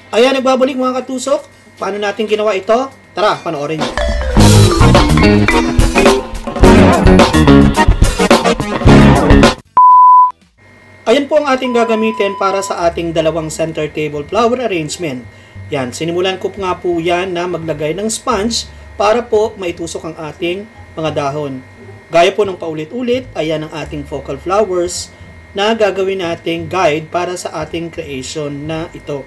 Ayan, nagbabalik mga katusok. Paano natin ginawa ito? Tara, panoorin nyo. Ayan po ang ating gagamitin para sa ating dalawang center table flower arrangement. Yan, sinimulan ko nga po yan na maglagay ng sponge para po maitusok ang ating mga dahon. Gaya po ng paulit-ulit, ayan ang ating focal flowers na gagawin nating guide para sa ating creation na ito.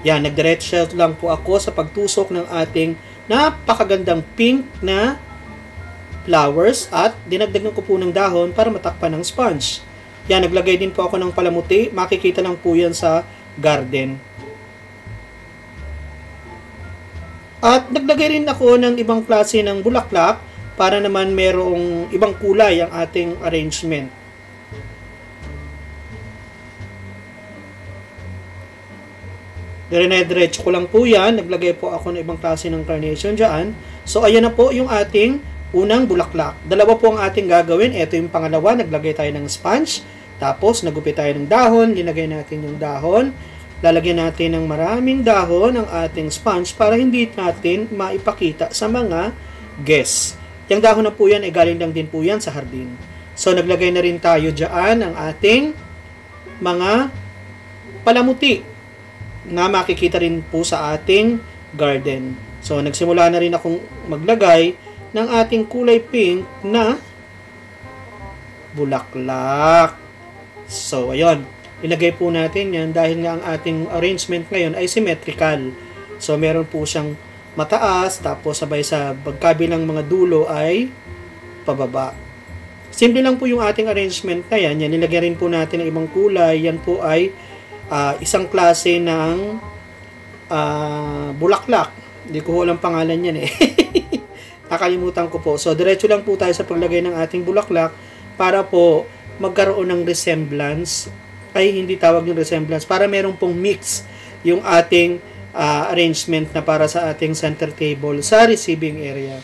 Yan, nagdiretso lang po ako sa pagtusok ng ating napakagandang pink na flowers at dinagdagan ko po ng dahon para matakpan ng sponge. Yan, naglagay din po ako ng palamuti. Makikita lang po yan sa garden. At naglagay rin ako ng ibang klase ng bulaklak para naman merong ibang kulay ang ating arrangement. Dire-diretso ko lang po yan. Naglagay po ako ng ibang klase ng carnation dyan. So, ayan na po yung ating unang bulaklak. Dalawa po ang ating gagawin. Ito yung pangalawa. Naglagay tayo ng sponge. Tapos, nagupit tayo ng dahon. Linagay natin yung dahon. Lalagyan natin ng maraming dahon ang ating sponge para hindi natin maipakita sa mga guests. Yung dahon na po yan, galing lang din po yan sa hardin. So, naglagay na rin tayo dyan ng ating mga palamuti na makikita rin po sa ating garden. So, nagsimula na rin akong maglagay ng ating kulay pink na bulaklak. So, ayun. Ilagay po natin yan dahil nga ang ating arrangement ngayon ay symmetrical. So, meron po siyang mataas, tapos sabay sa pagkabilang mga dulo ay pababa. Simple lang po yung ating arrangement na yan. Yan, nilagay rin po natin ng ibang kulay. Yan po ay isang klase ng bulaklak. Hindi ko alam pangalan yan eh. Nakalimutan ko po. So, diretso lang po tayo sa paglagay ng ating bulaklak para po magkaroon ng resemblance. Ay, hindi tawag yung resemblance. Para merong pong mix yung ating arrangement na para sa ating center table sa receiving area.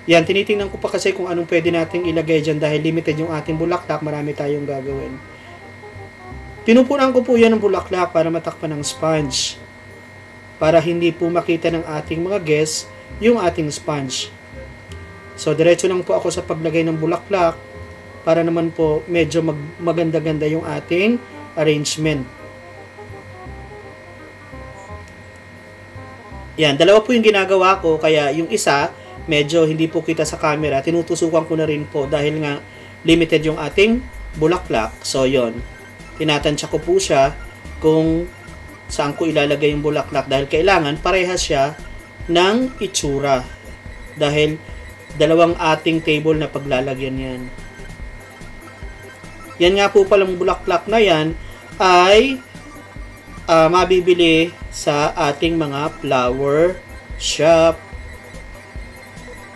Yan, tinitingnan ko pa kasi kung anong pwede nating ilagay dyan dahil limited yung ating bulaklak. Marami tayong gagawin. Pinupunan ko po yan ng bulaklak para matakpan ng sponge. Para hindi po makita ng ating mga guests yung ating sponge. So, diretso lang po ako sa paglagay ng bulaklak para naman po medyo maganda-ganda yung ating arrangement. Yan, dalawa po yung ginagawa ko, kaya yung isa, medyo hindi po kita sa camera, tinutusukan ko na rin po dahil nga limited yung ating bulaklak. So, yon, tinatansya ko po siya kung saan ko ilalagay yung bulaklak dahil kailangan parehas siya ng itsura. Dahil dalawang ating table na paglalagyan yan. Yan nga po palang bulaklak na yan ay mabibili sa ating mga flower shop.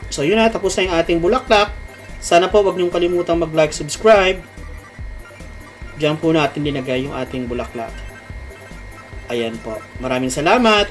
So yun na, tapos na yung ating bulaklak. Sana po wag niyong kalimutang mag-like, subscribe. Diyan po natin linagay yung ating bulaklak. Ayan po. Maraming salamat!